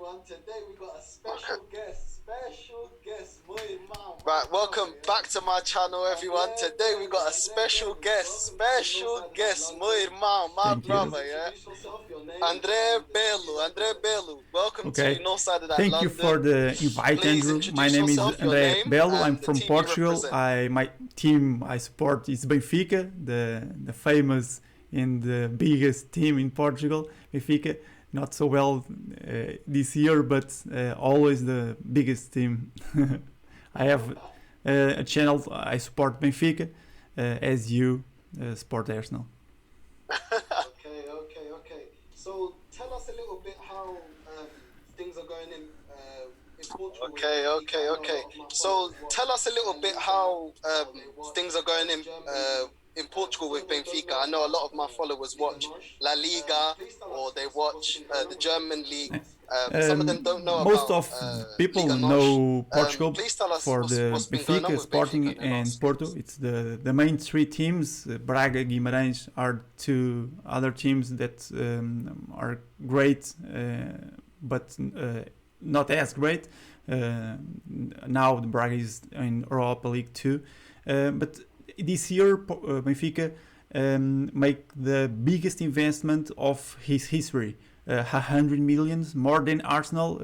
everyone. Today we got a special guest, Moy Mao, my Right, welcome brother, yeah. back to my channel, everyone. Today we got a special guest, my irmão, my Thank you. brother, yeah. Introduce yourself, your name, Andrebello. Welcome to Okay. north side of that Thank you for London. the invite, Please Andrew. My introduce name is yourself, your name, Andrebello. I'm and the from team you Portugal. represent. My team I support is Benfica, the famous and the biggest team in Portugal. Benfica, not so well this year, but always the biggest team. I have a channel. I support Benfica, as you support Arsenal. Okay. So tell us a little bit how things are going in Portugal. Okay. So tell us a little bit how things are going in Portugal with Benfica. I know a lot of my followers watch La Liga or they watch the German league. Some of them don't know Most about of people Liga Nos. know Portugal Please tell us for the what's been going on Benfica, with Sporting, Benfica in the and last Porto. years. It's the main three teams. Braga, Guimarães are two other teams that are great, but not as great. Now the Braga is in Europa League 2, but this year Benfica make the biggest investment of his history. 100 millions more than Arsenal.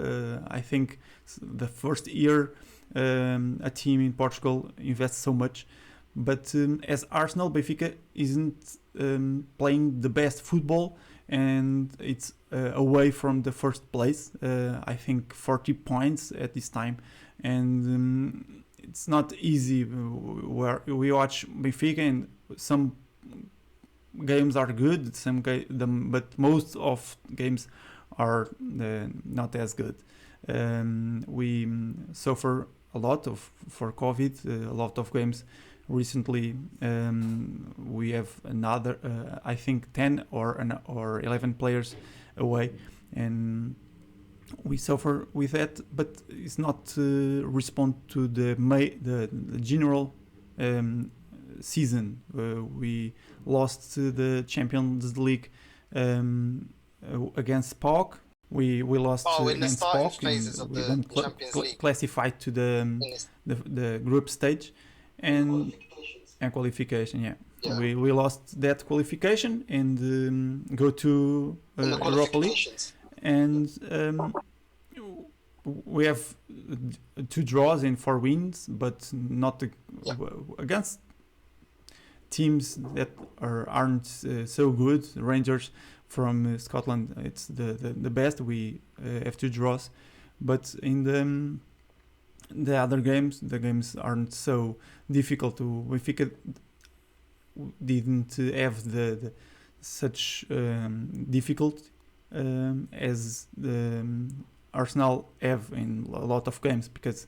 I think the first year a team in Portugal invests so much, but as Arsenal, Benfica isn't playing the best football, and it's away from the first place. I think 40 points at this time, and it's not easy. Where we watch Benfica, and some games are good, but most of games are not as good. We suffer a lot for COVID. A lot of games recently. We have another, I think, 10 or 11 players away, and we suffer with that. But it's not respond to the general season. We lost the Champions League against PAOK. We lost against PAOK, and we don't classify to the group stage and qualification. Yeah. We lost that qualification and go to Europa League, and we have 2 draws and 4 wins, but not against teams that aren't so good. Rangers from Scotland, it's the best. We have 2 draws, but in the other games, the games aren't so difficult. Benfica didn't have the such difficult as the Arsenal have in a lot of games, because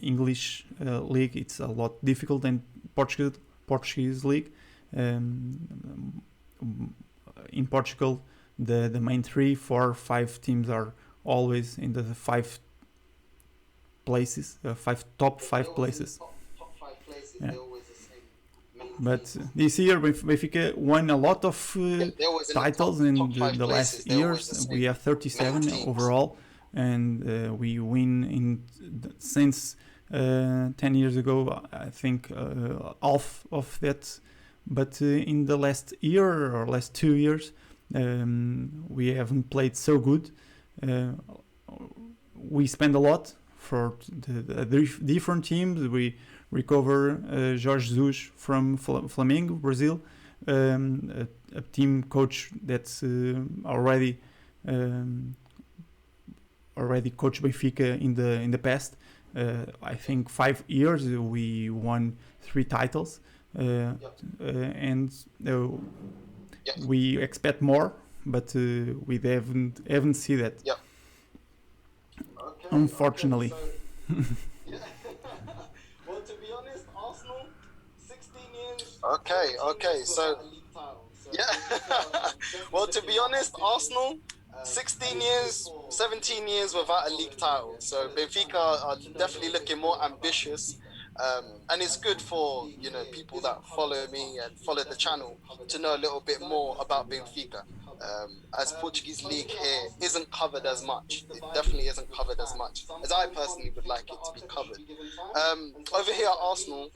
English league it's a lot difficult than Portuguese league. In Portugal, the main 3, 4, 5 teams are always in the 5 places, top 5 places. Top 5 places. Yeah. They're always the same. But this year Benfica won a lot of titles in the last years. We have 37 overall, and we win since 10 years ago, I think half of that. But in the last year or last 2 years, we haven't played so good. We spend a lot for the different teams. We recover Jorge Jesus from Flamengo, Brazil, a team coach that's already coached Benfica in the past. I think 5 years we won 3 titles, and we expect more, but we haven't seen that. Unfortunately. Well, to be honest, Arsenal, 16 years. Okay. So well, to be honest, Arsenal, 16 years, 17 years without a league title. So Benfica are definitely looking more ambitious. And it's good for, you know, people that follow me and follow the channel to know a little bit more about Benfica. As Portuguese league here isn't covered as much. It definitely isn't covered as much as I personally would like it to be covered. Over here at Arsenal,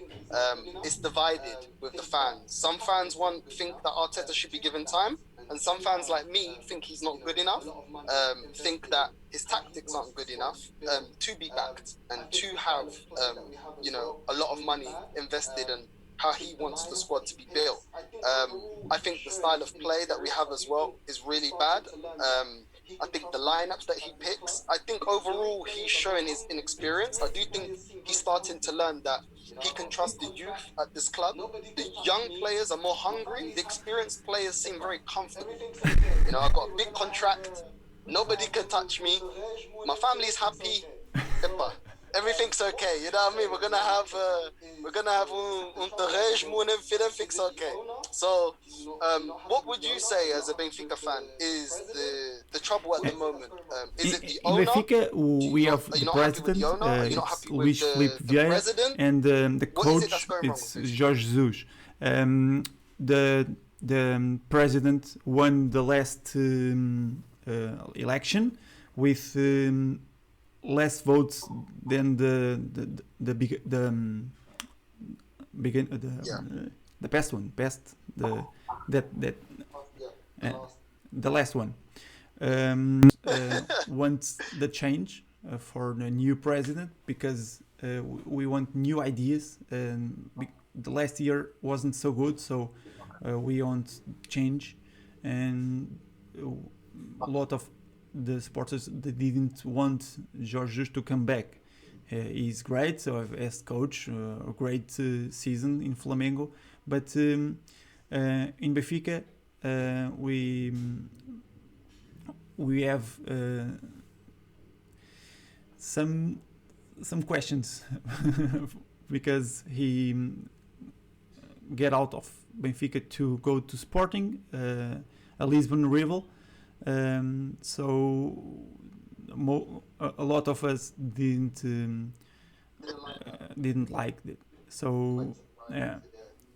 it's divided with the fans. Some fans think that Arteta should be given time, and some fans like me think he's not good enough. Think that his tactics aren't good enough to be backed and to have you know, a lot of money invested in how he wants the squad to be built. I think the style of play that we have as well is really bad. I think the lineups that he picks, I think overall he's showing his inexperience. I do think he's starting to learn that he can trust the youth at this club. The young players are more hungry. The experienced players seem very comfortable. You know, I've got a big contract. Nobody can touch me. My family's happy. Everything's okay. You know what I mean? We're gonna have terrorismo and everything's okay. So, what would you say as a Benfica fan is the trouble at the moment? Is it the owner? In Benfica, we have the president, it's Luís Filipe Vieira, and the coach, it's Jorge Jesus. The president won the last election with less votes than the last one. Want the change for the new president because we want new ideas. The last year wasn't so good, so we want change, and a lot of the supporters, they didn't want Jorge to come back. He's great, so as coach, a great season in Flamengo, but in Benfica we have some questions because he get out of Benfica to go to Sporting, a Lisbon rival. So a lot of us didn't like it. So yeah.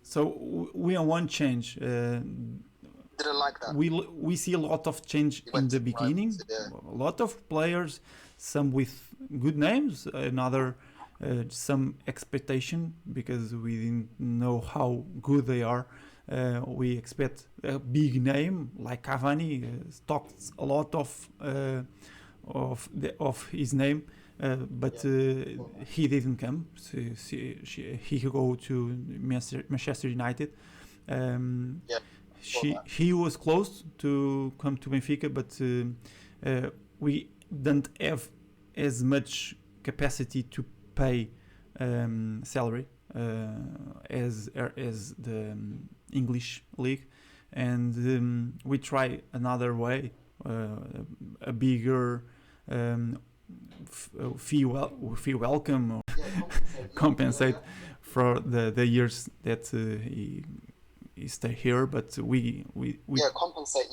So we want change. Didn't like that. We see a lot of change in the beginning. A lot of players, some with good names, another some expectation because we didn't know how good they are. We expect a big name like Cavani. Talks a lot of his name, but he didn't come. So he go to Manchester United. He was close to come to Benfica, but we don't have as much capacity to pay salary as the English league, and we try another way, a bigger fee welcome or compensate for the years that he stay here, but we compensate.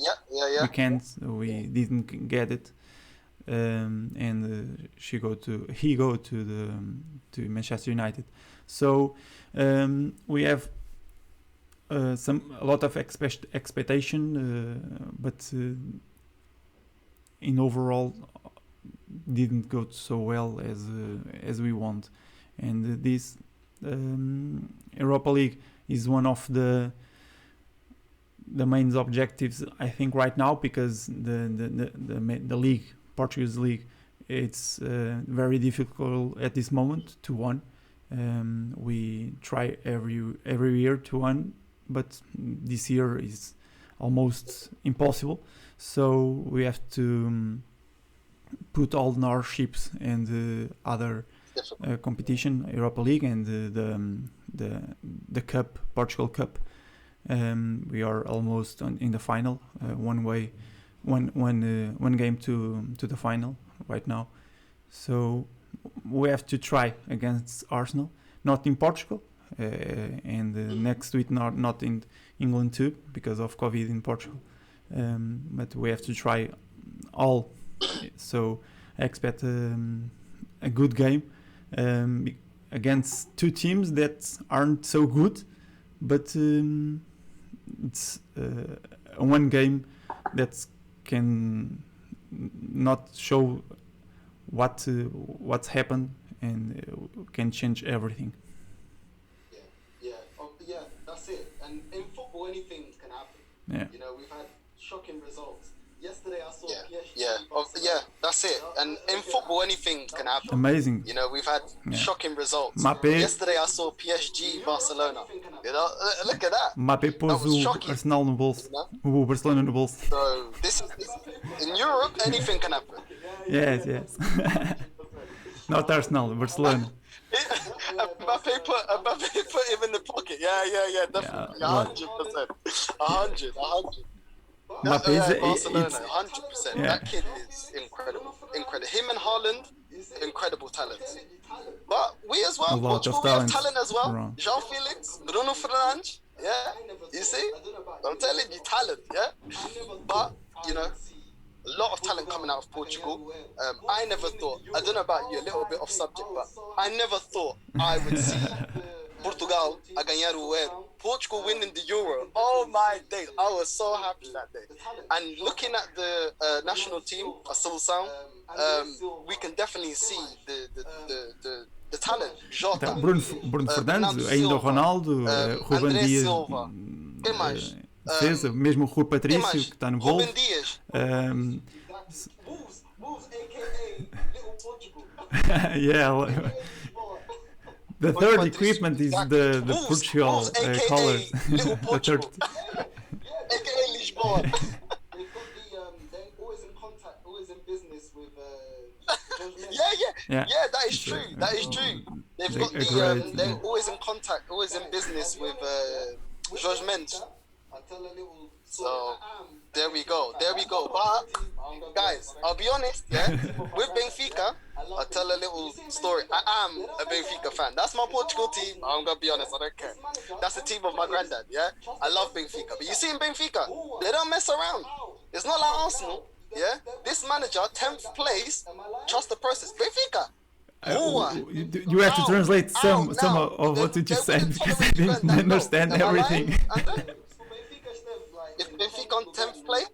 We didn't get it, and he go to Manchester United. So we have a lot of expectation, but in overall didn't go so well as we want. And this Europa League is one of the main objectives, I think, right now, because the league, Portuguese league, it's very difficult at this moment to win. We try every year to win, but this year is almost impossible. So we have to put all our ships in the other competition, Europa League, and the cup, Portugal Cup. We are almost in the final, one game to the final right now. So we have to try against Arsenal, not in Portugal, and next week not in England too, because of COVID in Portugal. But we have to try all. So I expect a good game, against two teams that aren't so good, but it's one game that can not show what's happened and can change everything. Yeah, that's it. And in football, anything can happen. Yeah. You know, we've had shocking results. Yesterday, I saw PSG. That's it. And in football, anything can happen. Amazing. You know, we've had shocking results. Mbappé. Yesterday, I saw PSG Barcelona. You know, look at that. Mbappé pôs o Arsenal no bolso, o Barcelona no bolso. So this in Europe, anything can happen. Yes. Not Arsenal, Barcelona. Mbappé put him in the pocket. Yeah, definitely. 100%. 100. Mbappé is Barcelona, 100%. That kid is incredible. Him and Haaland, incredible talents. But we as well, Portugal, we have talent as well. João Felix, Bruno Fernandes. Yeah, you see? I'm telling you, talent. Yeah, but you know, a lot of talent coming out of Portugal. I never thought. I don't know about you, a little bit off subject, but I never thought I would see Portugal a ganhar o Euro. Portugal winning the Euro. Oh my days. I was so happy that day. And looking at the national team, a seleção, we can definitely see the talent. Jota, Bruno Fernandes, ainda o Ronaldo, Ruben Dias, defesa, mesmo o Rui Patrício, que está no Wolves. Ruben Dias. Wolves, aka Little Portugal. Yeah. The third equipment is the Portugal colors. The third. AKA Lisboa. They've got they're always in contact, always in business with Yeah, that is true. They've got they're always in contact, always in business with Jorge Mendes. So there we go. But guys, I'll be honest, with Benfica, I'll tell a little story. I am a Benfica fan. That's my Portugal team. I'm gonna be honest, I don't care. That's the team of my granddad, yeah? I love Benfica. But you see in Benfica, they don't mess around. It's not like Arsenal, yeah? This manager, 10th place, trust the process. Benfica. You have to translate some of what you just said because I didn't understand everything. Is Benfica on 10th place?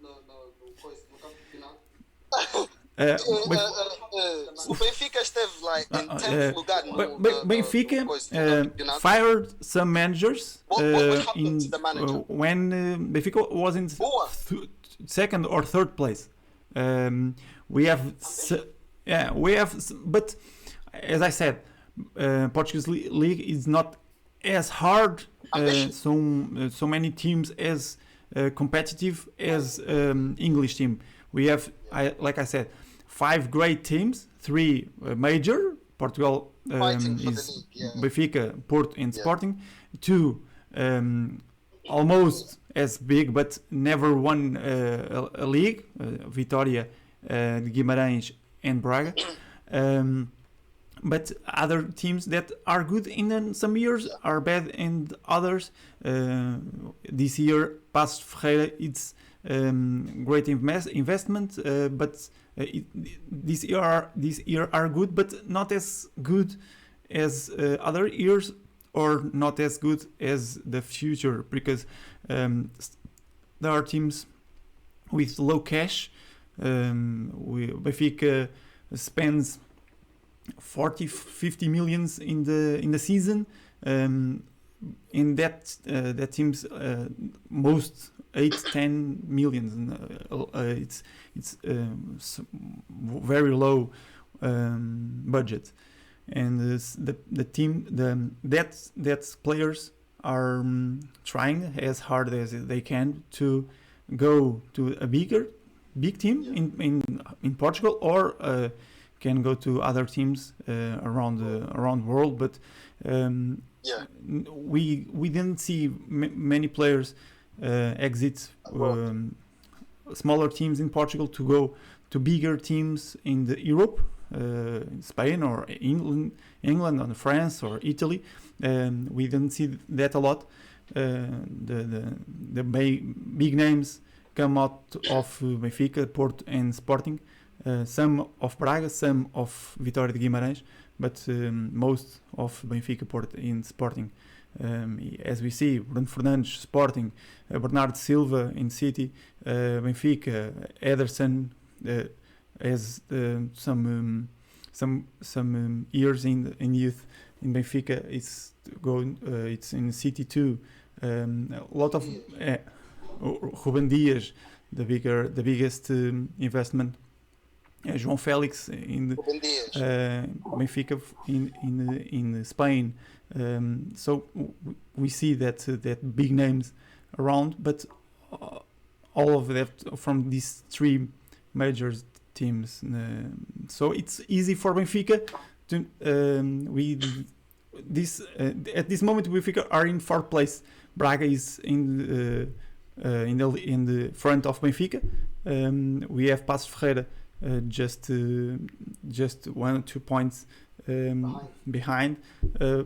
Benfica esteve like in 10th lugar. Benfica fired some managers when Benfica was in second or third place. But as I said, Portuguese league is not as hard. So many teams as competitive as English team. We have, like I said, 5 great teams, 3 major. Portugal is Benfica, Porto, and Sporting. 2 almost as big, but never won a league. Vitória, Guimarães, and Braga. But other teams that are good in some years are bad in others. This year, Passos Ferreira, it's great investment, but this year are good, but not as good as other years, or not as good as the future, because there are teams with low cash. Benfica spends 40-50 millions in the season, in that teams most 8-10 millions. It's very low budget, and the team that's players are trying as hard as they can to go to a big team in Portugal, or can go to other teams around the world, but we didn't see many players exit smaller teams in Portugal to go to bigger teams in Europe, Spain or England or France or Italy. We didn't see that a lot. The big names come out of Benfica, Porto, and Sporting. Some of Braga, some of Vitória de Guimarães, but most of Benfica in Sporting. As we see, Bruno Fernandes, Sporting, Bernardo Silva in City, Benfica, Ederson has some years in youth in Benfica. It's in City too. A lot of Ruben Dias, the biggest investment. João Félix in Benfica in Spain. So we see that big names around, but all of that from these three major teams. So it's easy for Benfica to at this moment Benfica are in fourth place. Braga is in the front of Benfica. We have Passos Ferreira just 1 or 2 points behind,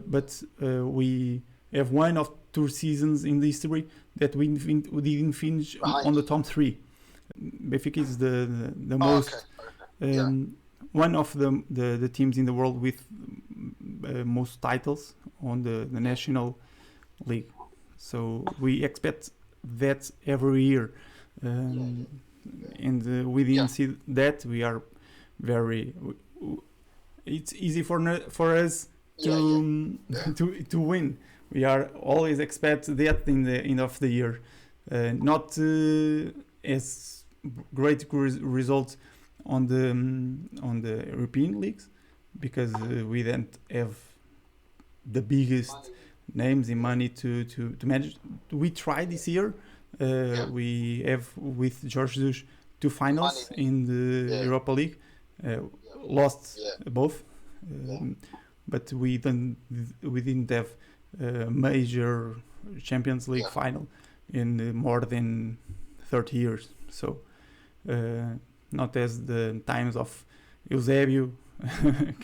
but we have 1 or 2 seasons in the history that we didn't finish on the top 3. Benfica is the most one of the teams in the world with most titles on the national league. So we expect that every year, and we didn't see that. We are very. It's easy for us to win. We are always expect that in the end of the year, not as great results on the European leagues, because we don't have the biggest names in money to manage. We tried this year. We have with Jorge Jesus 2 finals in the Europa League, lost both, but we didn't have a major Champions League final in more than 30 years. So not as the times of Eusébio,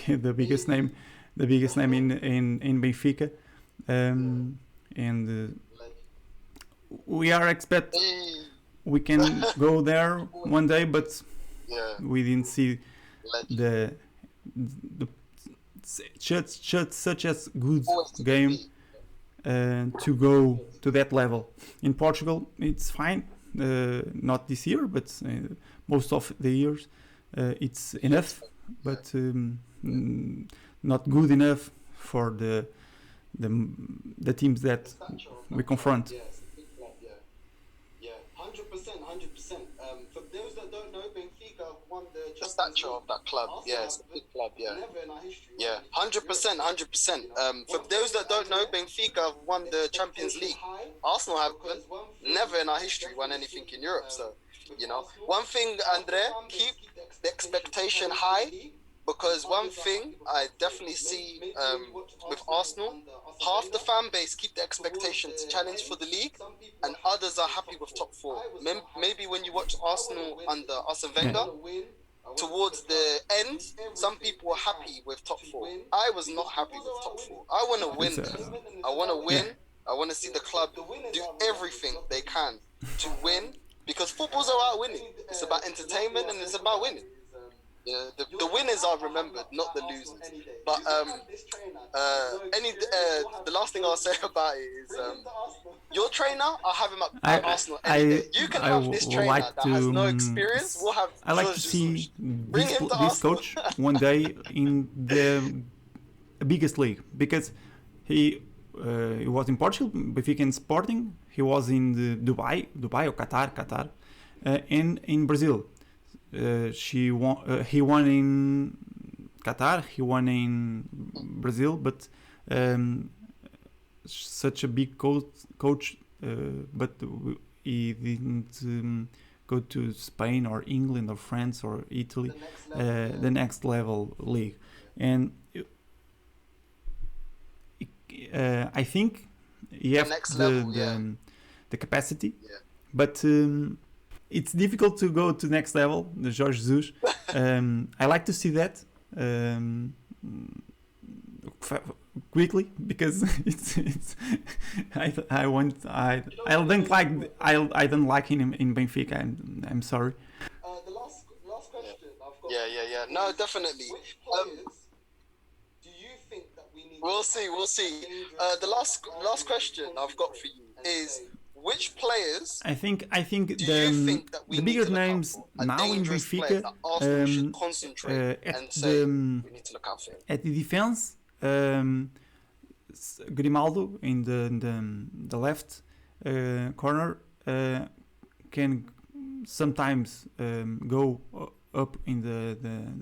the biggest name in Benfica, and we are expect we can go there one day, but we didn't see the such as good game to go to that level. In Portugal, it's fine. Not this year, but most of the years it's enough, but not good enough for the teams that we confront. Yeah, 100%. For those that don't know, Benfica won the stature of that club. Yeah, it's a big club. Yeah, yeah, 100%. For those that don't know, Benfica won the Champions League. Arsenal haven't. Never in our history won anything in Europe. So, one thing, Andre, keep the expectation high. Because one thing I definitely see with Arsenal, half the fan base keep the expectation to challenge for the league, and others are happy with top 4. Maybe when you watch Arsenal under Arsene Wenger, towards the end, some people were happy with top 4. I was not happy with top 4. I want to win. I want to win. I want to see the club do everything they can to win, because football's about winning. It's about entertainment and it's about winning. Yeah, the winners are remembered, not the losers. But the last thing I'll say about it is your trainer, I'll have him at Arsenal any day. You can have this trainer that has no experience. We'll have I like to see this coach one day in the biggest league, because he was in Portugal, Benfica and Sporting. He was in the Dubai or Qatar, and in Brazil. He won in Qatar, he won in Brazil, but such a big coach, but he didn't go to Spain or England or France or Italy, the next level league. And I think he has the capacity, but it's difficult to go to next level, the Jorge Jesus. I like to see that quickly, because it's I don't like him in Benfica. I'm sorry. The last question I've got. Yeah. No, definitely. We'll see. We'll see. The last question I've got for you is: which players I think do you think that we the need bigger to look out names for? now in Dangerous players Benfica, that Arsenal should concentrate at and say the we need to look out for. at the defense, Grimaldo in the left corner can sometimes go up in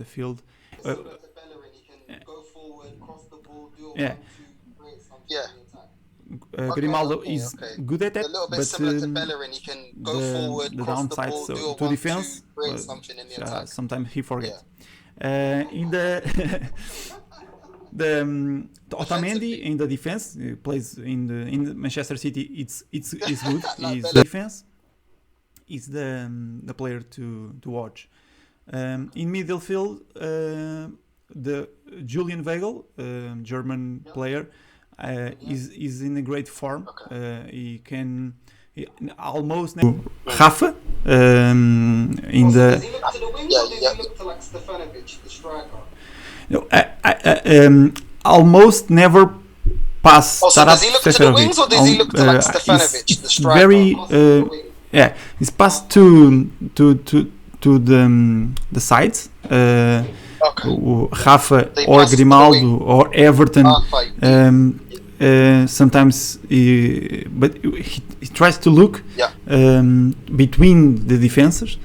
the field. Similar to Bellerin, he can go forward, cross the ball, do a Yeah. 1-2, create something Yeah. in the attack. Grimaldo is good at A that, little bit but similar to Bellerin, he can go forward, the cross the downside ball, so do a to 1-2, defense, create something in the attack. sometimes he forgets. In the Otamendi in the defense plays in the Manchester City. It's good. Like His Bellerin. defense is the player to watch. In midfield, the Julian Weigl, German player, is in a great form. He almost Rafa in Also, the does he look to the wing or does he look to like Stefanovic, the striker? no, almost never pass. Also, does he look to the wings or does he look to like Stefanovic, the it's striker? very Pass to the wing. yeah. It's passed to the sides. Rafa They or pass to the Grimaldo wing. or Everton. Fine. Sometimes but he tries to look Yeah. between the defenses.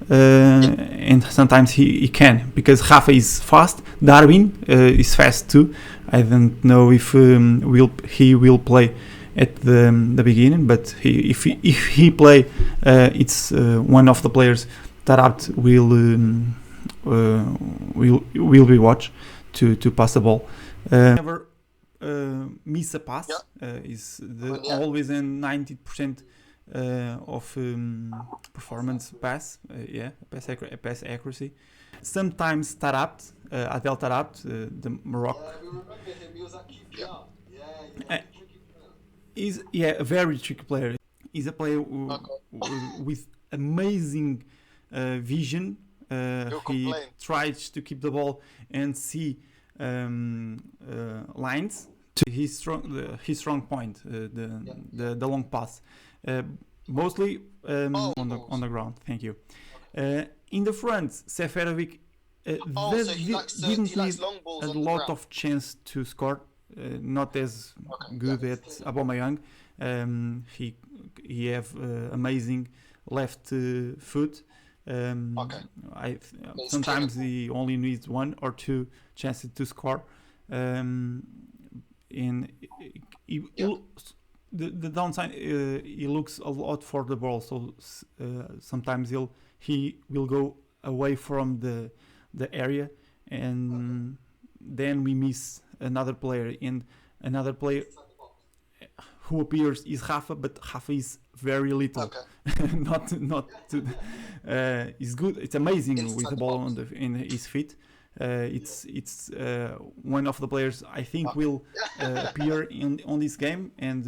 And sometimes he can because Rafa is fast. Darwin is fast too. I don't know if he will play at the beginning, but if he play, it's one of the players that will be watched to pass the ball. Never miss a pass. Is always in 90% of performance pass. Pass accuracy. Sometimes Tarabt, Adel Tarabt, the Morocco. Yeah, we remember him. He was at QPR. Yeah, he was Uh, a tricky player. Is a very tricky player. He's a player with amazing vision. He tries to keep the ball and see lines to his strong point, the long pass, mostly on the ground. Thank you. In the front, Seferovic So he didn't likes need long balls a on the lot ground. of chance to score. Not as good at Aubameyang. He have amazing left foot. Sometimes he only needs 1 or 2 chances to score. And the downside, he looks a lot for the ball. So sometimes he will go away from the area, and then we miss another player. And another player who appears is Rafa, but Rafa is very little. not to, it's good. It's amazing with the ball in his feet. It's one of the players I think will appear on this game, and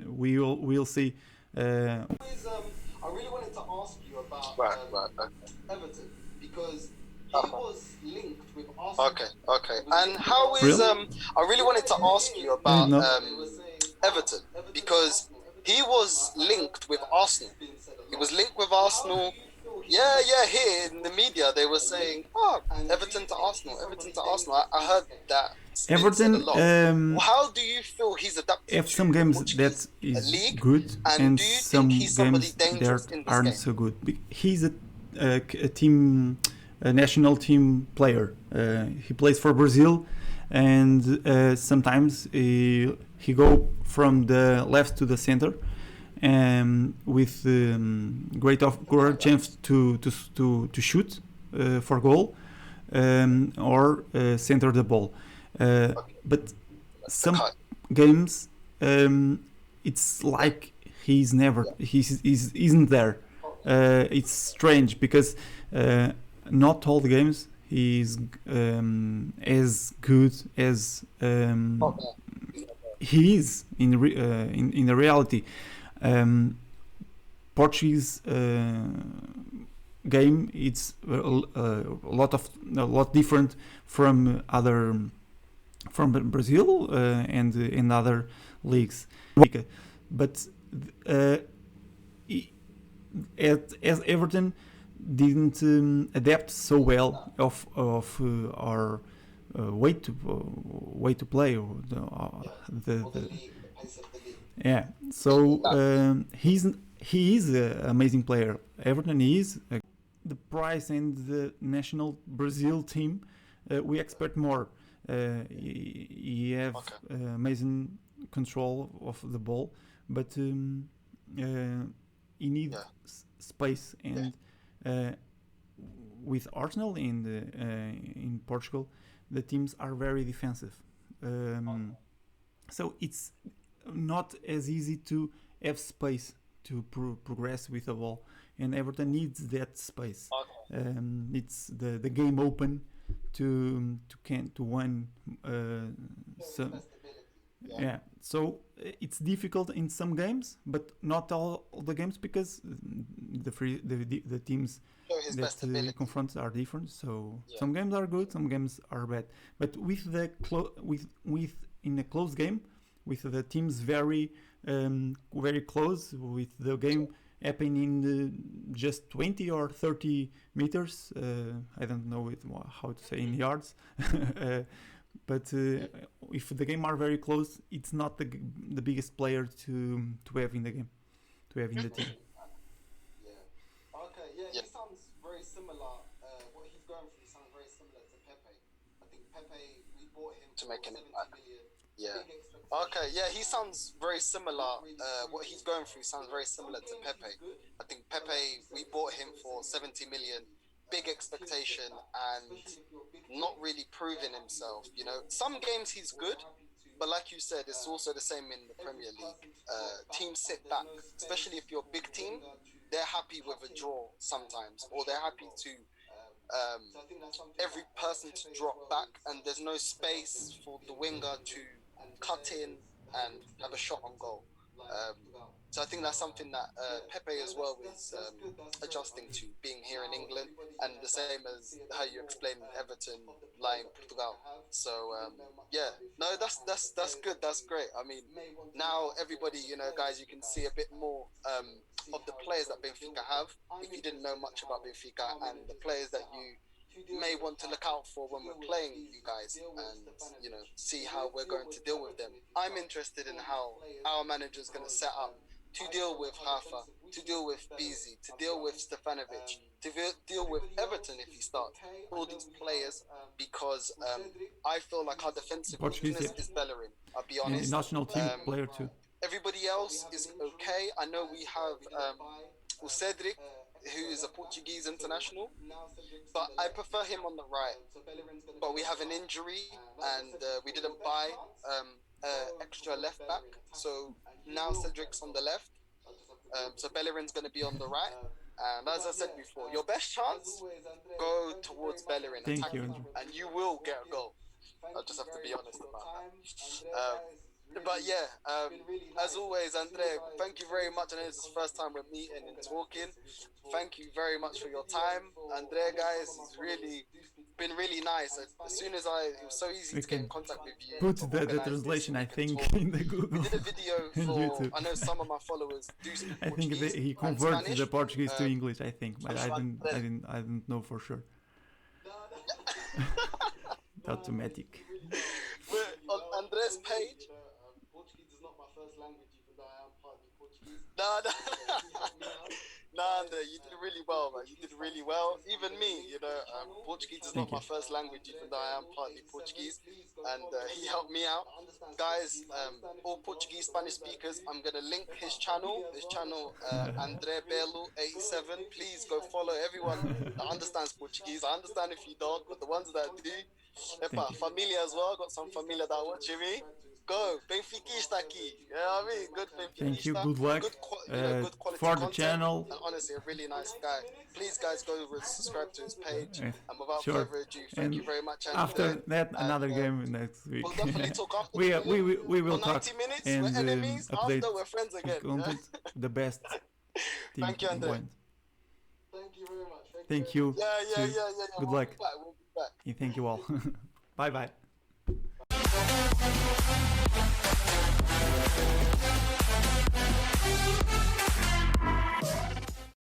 we'll see. I really wanted to ask you about Everton because he was linked with Arsenal. Okay. And how is I really wanted to ask you about Everton because he was linked with Arsenal. He was linked with Arsenal. Yeah. Here in the media they were saying, Everton to Arsenal. I heard that. Everton. How do you feel he's adapted? Have some games that is good, and some games that aren't so good. He's a team. A national team player. He plays for Brazil, and sometimes he go from the left to the center, with great chance to shoot for goal, or center the ball. But some games, it's like he isn't there. It's strange because. Not all the games he's as good as he is in the reality. Portuguese game it's a lot different from other from Brazil and in other leagues. But as Everton didn't adapt so well of our way to play, or yeah. So he is an amazing player. Everton is the price and the national Brazil team. We expect more. He have amazing control of the ball, but he needs space. And with Arsenal in Portugal, the teams are very defensive. So it's not as easy to have space to progress with the ball, and Everton needs that space. It's the game open to win. Yeah, so it's difficult in some games, but not all the games, because the teams that he confronts are different. So some games are good, some games are bad. But with the in a close game, with the teams very close, with the game happening in just 20 or 30 meters, I don't know how to say in yards. But if the game are very close, it's not the biggest player to have in the game, to have in the team. Okay, he sounds very similar. What he's going through sounds very similar to Pepe. I think Pepe, we bought him to make an 70 impact. million. Yeah. Okay, yeah, he sounds very similar. What he's going through sounds very similar to Pepe. I think Pepe, we bought him for 70 million. Big expectation and not really proving himself. You know, some games he's good, but like you said, it's also the same in the Premier League. Teams sit back, especially if you're a big team. They're happy with a draw sometimes, or they're happy to every person to drop back, and there's no space for the winger to cut in and have a shot on goal. So I think that's something that Pepe as well is adjusting to, being here in England, and the same as how you explained Everton lying Portugal. So that's good. That's great. I mean, now everybody, guys, you can see a bit more of the players that Benfica have. If you didn't know much about Benfica, and the players that you may want to look out for when we're playing you guys, and see how we're going to deal with them. I'm interested in how our manager is going to set up to deal with Hafa, to deal with Beezy, to deal with Stefanovic, to deal with Everton if he starts, all these players, because I feel like our defensive weakness is Bellerin, I'll be honest. And national team player too. Everybody else is okay. I know we have Cedric, who is a Portuguese international, but I prefer him on the right. But we have an injury, and we didn't buy extra left back, so now Cedric's on the left. So Bellerin's going to be on the right. And as I said before, your best chance, go towards Bellerin, attack him, and you will get a goal. I just have to be honest about that. But yeah, as always, Andre, thank you very much. I know this is the first time we're meeting and talking. Thank you very much for your time. Andre, guys, it's really been really nice. As soon as it was so easy to get in contact with you. Put the translation, I think, in the Google. We did a video for, YouTube. I know some of my followers do speak Portuguese. I think he converted the Portuguese to English, I think, but I didn't know for sure. Automatic. On Andre's page, Portuguese is not my first language, even though I am partly Portuguese. No, Andre, you did really well, man. You did really well. Even me, Portuguese is not my first language, even though I am partly Portuguese. And he helped me out. Guys, all Portuguese, Spanish speakers, I'm going to link his channel, Andrebello 87. Please go follow everyone that understands Portuguese. I understand if you don't, but the ones that do, familia as well. Got some familia that are watching me. Go, Benfiquista aqui. You know what I mean? Good Benfiquista. Thank you, good luck good quality for the content, channel. And honestly, a really nice guy. Please, guys, go subscribe to his page. And without further ado, thank you very much. And, after that, another game next week. We'll definitely talk after we will talk. 90 minutes, and we're enemies. update after, we're friends again. Content, the best team. Thank you, Andre. Thank you very much. Thank you. Yeah. Good luck. We'll be back. Thank you all. Bye.